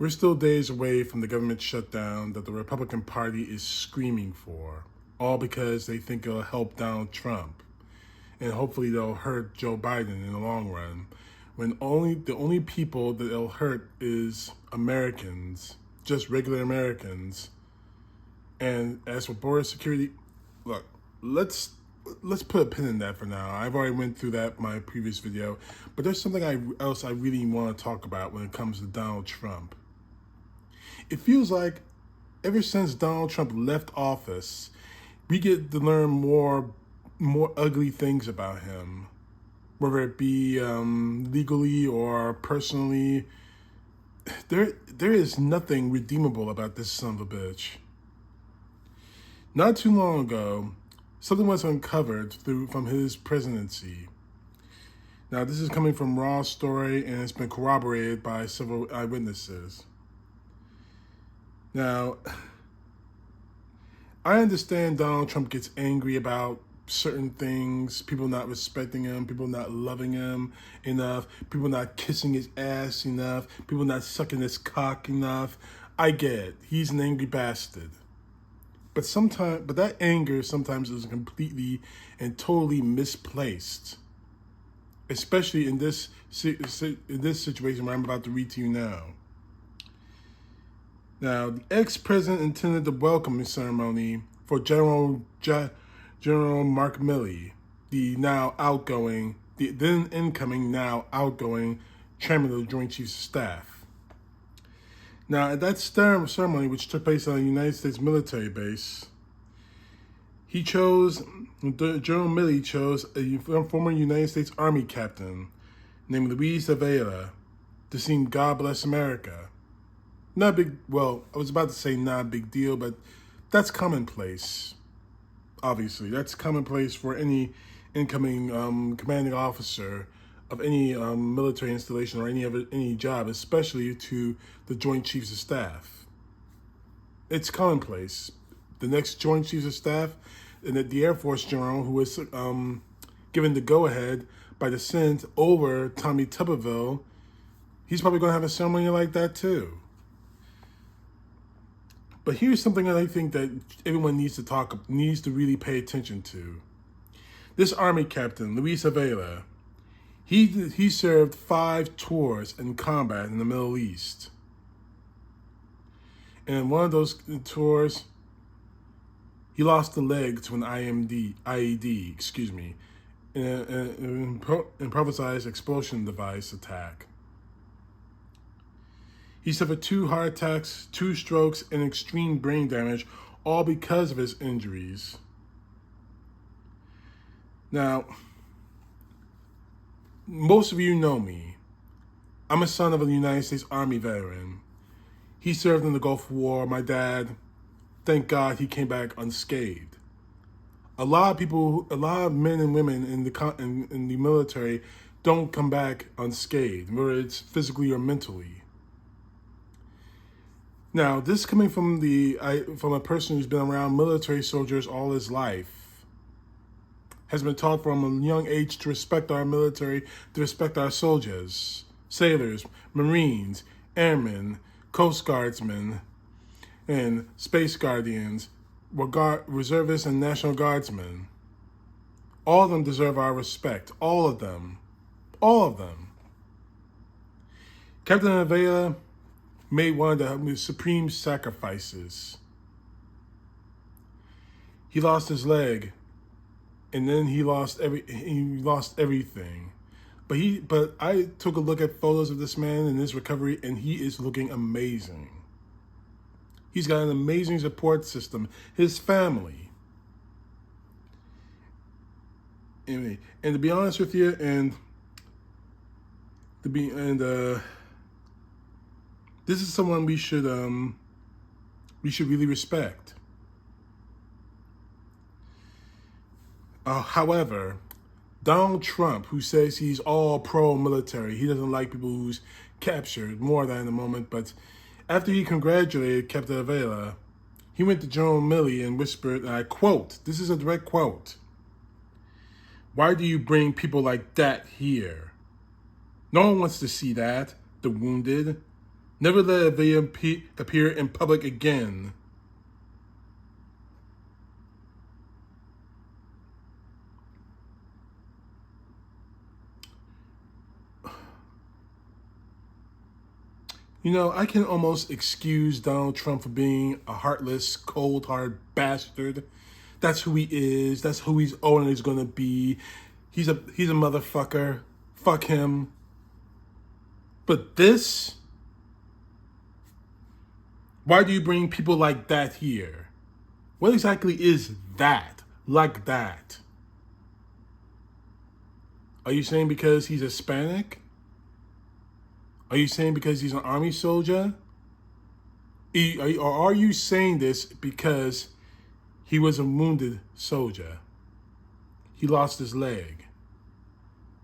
We're still days away from the government shutdown that the Republican Party is screaming for, all because they think it'll help Donald Trump. And hopefully they'll hurt Joe Biden in the long run, when the only people that it'll hurt is Americans, just regular Americans. And as for border security, look, let's put a pin in that for now. I've already went through that in my previous video, but there's something else I really want to talk about when it comes to Donald Trump. It feels like ever since Donald Trump left office, we get to learn more ugly things about him, whether it be legally or personally. There is nothing redeemable about this son of a bitch. Not too long ago, something was uncovered from his presidency. Now, this is coming from Raw Story, and it's been corroborated by several eyewitnesses. Now, I understand Donald Trump gets angry about certain things, people not respecting him, people not loving him enough, people not kissing his ass enough, people not sucking his cock enough. I get it. He's an angry bastard. But that anger sometimes is completely and totally misplaced, especially in this situation where I'm about to read to you now. Now, the ex-president attended the welcoming ceremony for General Mark Milley, the then incoming, now outgoing chairman of the Joint Chiefs of Staff. Now, at that ceremony, which took place on a United States military base, General Milley chose a former United States Army captain named Luis Avila to sing "God Bless America." I was about to say not a big deal, but that's commonplace. Obviously, that's commonplace for any incoming commanding officer of any military installation or any job, especially to the Joint Chiefs of Staff. It's commonplace. The next Joint Chiefs of Staff, and the Air Force General, who was given the go-ahead by the Senate over Tommy Tuberville, he's probably going to have a ceremony like that too. But here's something that I think that everyone needs to really pay attention to. This Army captain, Luis Avila, he served 5 tours in combat in the Middle East. And in one of those tours, he lost a leg to an IED, an improvised explosion device attack. He suffered 2 heart attacks, 2 strokes, and extreme brain damage, all because of his injuries. Now, most of you know me. I'm a son of a United States Army veteran. He served in the Gulf War. My dad, thank God, he came back unscathed. A lot of men and women in the military don't come back unscathed, whether it's physically or mentally. Now, this coming from a person who's been around military soldiers all his life, has been taught from a young age to respect our military, to respect our soldiers, sailors, Marines, airmen, Coast Guardsmen, and Space Guardians, reservists, and National Guardsmen. All of them deserve our respect. All of them. All of them. Captain Avila made one of the supreme sacrifices. He lost his leg, and then he lost everything. But I took a look at photos of this man in his recovery, and he is looking amazing. He's got an amazing support system. His family. And to be honest with you, this is someone we should really respect. However, Donald Trump, who says he's all pro-military, he doesn't like people who's captured, more than in a moment, but after he congratulated Captain Avila, he went to General Milley and whispered, and I quote, this is a direct quote, "Why do you bring people like that here? No one wants to see that, the wounded. Never let a video appear in public again. You know, I can almost excuse Donald Trump for being a heartless, cold-hearted bastard. That's who he is. That's who he's always going to be. He's a motherfucker. Fuck him. But this? Why do you bring people like that here? What exactly is that? Like that? Are you saying because he's Hispanic? Are you saying because he's an army soldier? Or are you saying this because he was a wounded soldier? He lost his leg.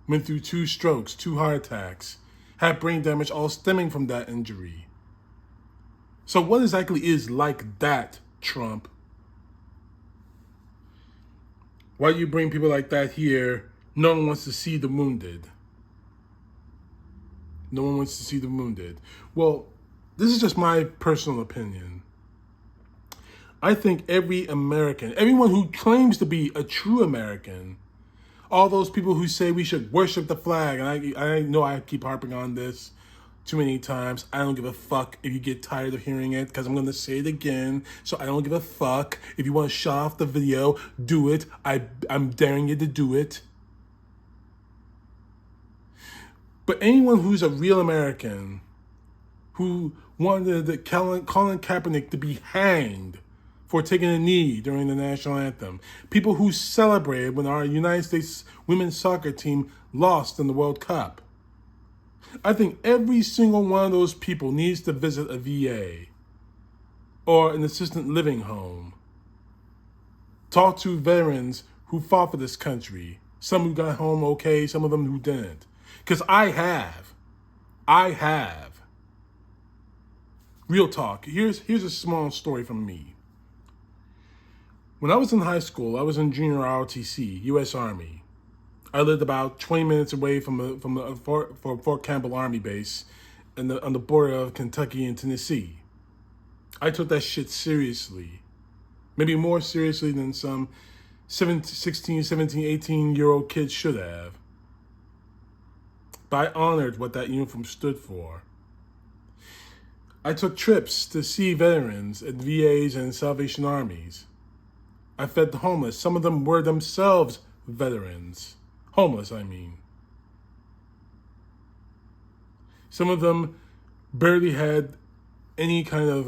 Went through 2 strokes, 2 heart attacks. Had brain damage all stemming from that injury. So what exactly is like that, Trump? Why do you bring people like that here? No one wants to see the wounded. No one wants to see the wounded. Well, this is just my personal opinion. I think every American, everyone who claims to be a true American, all those people who say we should worship the flag, and I know I keep harping on this too many times. I don't give a fuck if you get tired of hearing it, because I'm going to say it again. So I don't give a fuck. If you want to shut off the video, do it. I'm daring you to do it. But anyone who's a real American, who wanted Colin Kaepernick to be hanged for taking a knee during the national anthem, people who celebrated when our United States women's soccer team lost in the World Cup, I think every single one of those people needs to visit a VA or an assisted living home. Talk to veterans who fought for this country. Some who got home okay, some of them who didn't. Because I have. Real talk. Here's a small story from me. When I was in high school, I was in junior ROTC, U.S. Army. I lived about 20 minutes away from Fort Campbell Army Base on the border of Kentucky and Tennessee. I took that shit seriously. Maybe more seriously than some 16, 17, 18-year-old kids should have. But I honored what that uniform stood for. I took trips to see veterans at VAs and Salvation Armies. I fed the homeless. Some of them were themselves veterans. Homeless, I mean. Some of them barely had any kind of,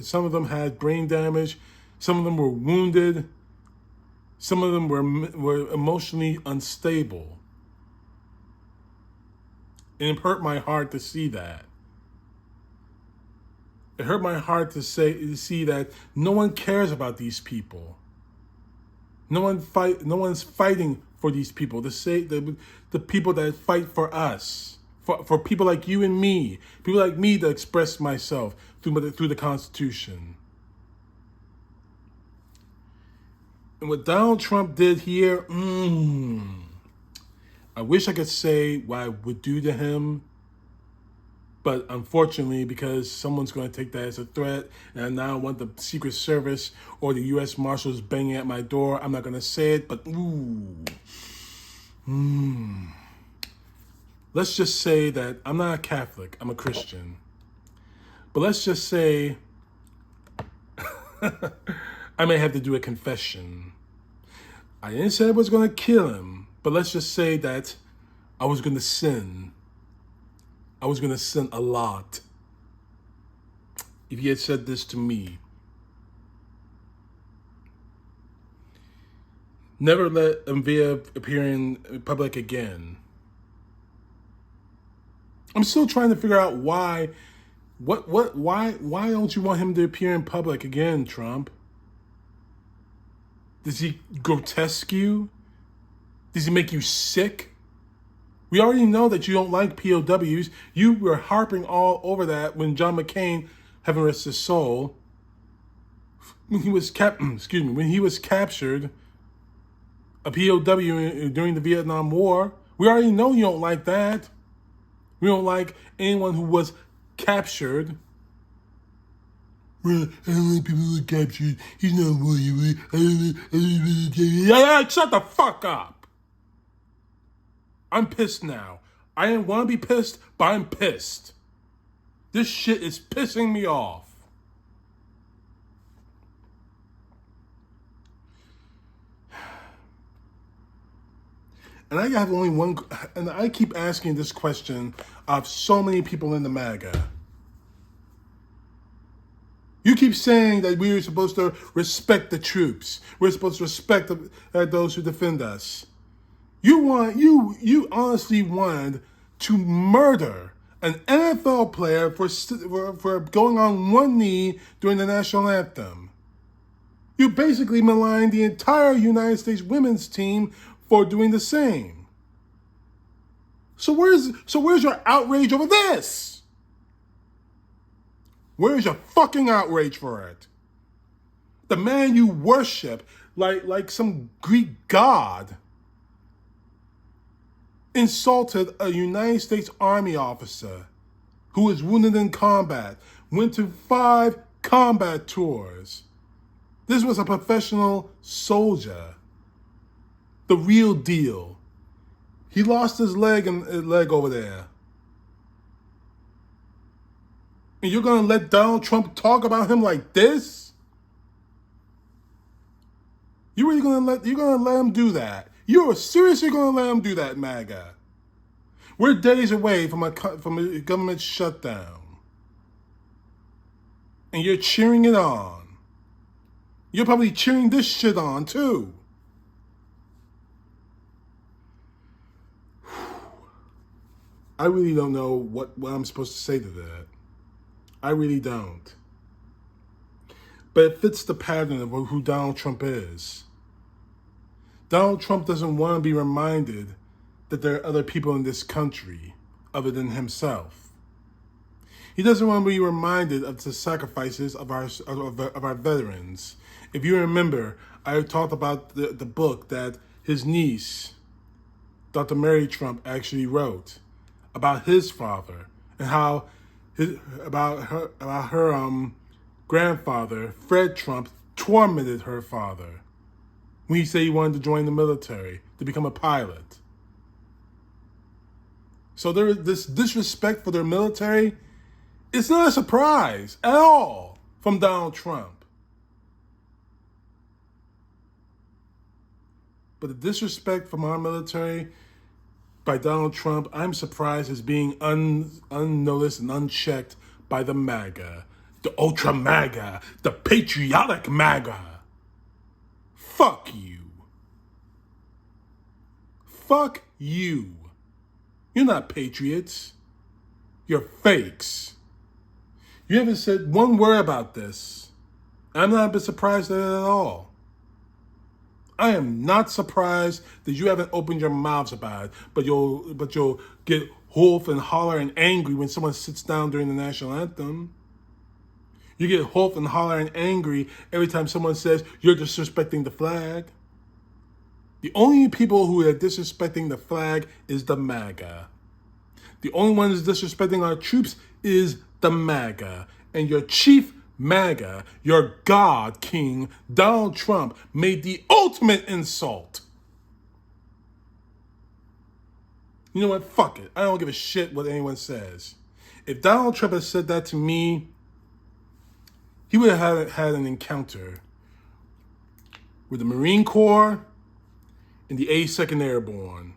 some of them had brain damage. Some of them were wounded. Some of them were emotionally unstable. And it hurt my heart to see that. It hurt my heart to see that no one cares about these people. No one's fighting for these people. The people that fight for us, for people like you and me, people like me to express myself through the Constitution. And what Donald Trump did here, I wish I could say what I would do to him, but unfortunately, because someone's going to take that as a threat, and I now want the Secret Service or the U.S. Marshals banging at my door, I'm not going to say it, but let's just say that I'm not a Catholic, I'm a Christian. But let's just say I may have to do a confession. I didn't say I was going to kill him, but let's just say that I was going to sin. I was going to sin a lot if he had said this to me. Never let Mvia appear in public again. I'm still trying to figure out why don't you want him to appear in public again, Trump? Does he grotesque you? Does he make you sick? We already know that you don't like POWs. You were harping all over that when John McCain, heaven rest his soul, when he was captured, a POW during the Vietnam War. We already know you don't like that. We don't like anyone who was captured. Well, I don't want people to get captured. He's not worried. Shut the fuck up. I'm pissed now. I didn't want to be pissed, but I'm pissed. This shit is pissing me off. And I have only one, and I keep asking this question of so many people in the MAGA. You keep saying that we're supposed to respect the troops. We're supposed to respect those who defend us. You honestly wanted to murder an NFL player for going on one knee during the national anthem. You basically maligned the entire United States women's team for doing the same. So where's your outrage over this? Where's your fucking outrage for it? The man you worship like some Greek god insulted a United States Army officer who was wounded in combat, went to 5 combat tours. This was a professional soldier. The real deal. He lost his leg over there. And you're gonna let Donald Trump talk about him like this? You're gonna let him do that? You're seriously gonna let him do that, MAGA? We're days away from a government shutdown, and you're cheering it on. You're probably cheering this shit on too. I really don't know what I'm supposed to say to that. I really don't. But it fits the pattern of who Donald Trump is. Donald Trump doesn't want to be reminded that there are other people in this country other than himself. He doesn't want to be reminded of the sacrifices of our veterans. If you remember, I talked about the book that his niece, Dr. Mary Trump, actually wrote about his father and how about her grandfather, Fred Trump, tormented her father when he said he wanted to join the military to become a pilot. So there is this disrespect for their military. It's not a surprise at all from Donald Trump. But the disrespect from our military by Donald Trump, I'm surprised is being unnoticed and unchecked by the MAGA, the ultra MAGA, the patriotic MAGA. Fuck you. Fuck you. You're not patriots. You're fakes. You haven't said one word about this. I'm not a bit surprised at it at all. I am not surprised that you haven't opened your mouths about it, but you'll get hoof and holler and angry when someone sits down during the national anthem. You get hoof and holler and angry every time someone says you're disrespecting the flag. The only people who are disrespecting the flag is the MAGA. The only one who's disrespecting our troops is the MAGA. And your chief MAGA, your God King, Donald Trump, made the ultimate insult. You know what? Fuck it. I don't give a shit what anyone says. If Donald Trump had said that to me, he would have had an encounter with the Marine Corps and the 82nd Airborne.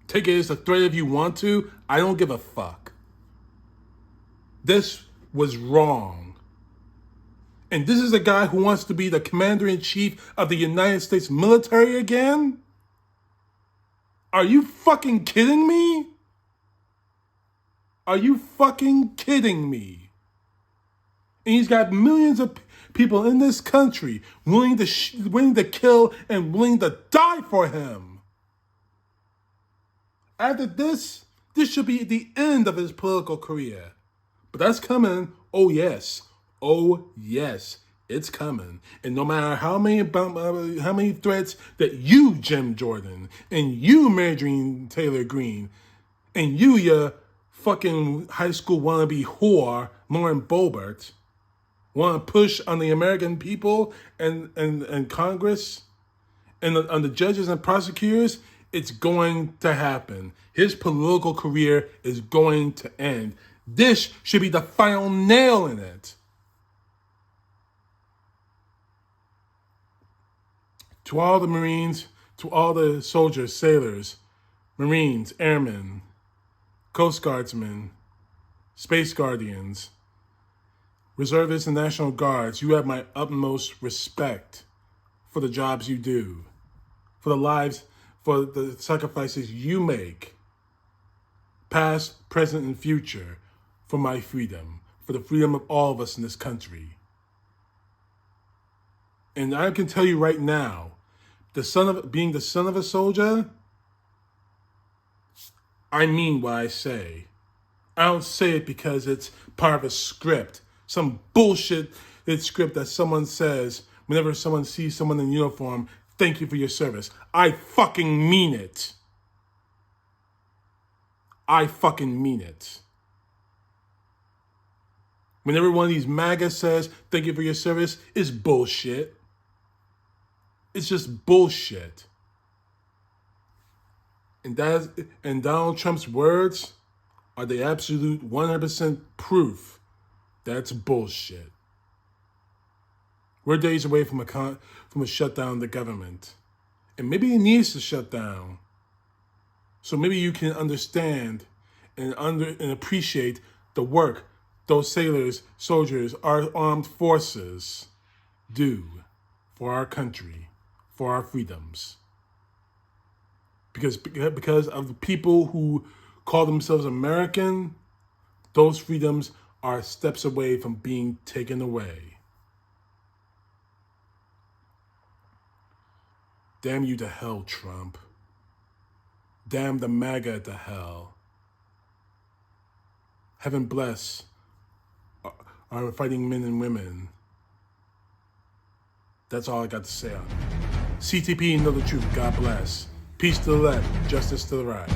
Take it as a threat if you want to. I don't give a fuck. This was wrong. And this is a guy who wants to be the commander-in-chief of the United States military again? Are you fucking kidding me? Are you fucking kidding me? And he's got millions of people in this country willing to kill and willing to die for him. After this should be the end of his political career. But that's coming. Oh yes, it's coming. And no matter how many threats that you, Jim Jordan, and you, Marjorie Taylor Greene, and you fucking high school wannabe whore, Lauren Boebert, want to push on the American people and Congress and on the judges and prosecutors, it's going to happen. His political career is going to end. This should be the final nail in it. To all the Marines, to all the soldiers, sailors, Marines, airmen, Coast Guardsmen, Space Guardians, reservists and National Guards, you have my utmost respect for the jobs you do, for the lives, for the sacrifices you make, past, present, and future, for my freedom, for the freedom of all of us in this country. And I can tell you right now, being the son of a soldier, I mean what I say. I don't say it because it's part of a script, some bullshit script that someone says whenever someone sees someone in uniform, thank you for your service. I fucking mean it. I fucking mean it. Whenever one of these MAGA says, thank you for your service, it's bullshit. It's just bullshit. And Donald Trump's words are the absolute 100% proof that's bullshit. We're days away from a shutdown of the government. And maybe it needs to shut down. So maybe you can understand and appreciate the work those sailors, soldiers, our armed forces do for our country, for our freedoms. Because of the people who call themselves American, those freedoms are steps away from being taken away. Damn you to hell, Trump. Damn the MAGA to hell. Heaven bless our fighting men and women. That's all I got to say on it. CTP, know the truth. God bless. Peace to the left, justice to the right.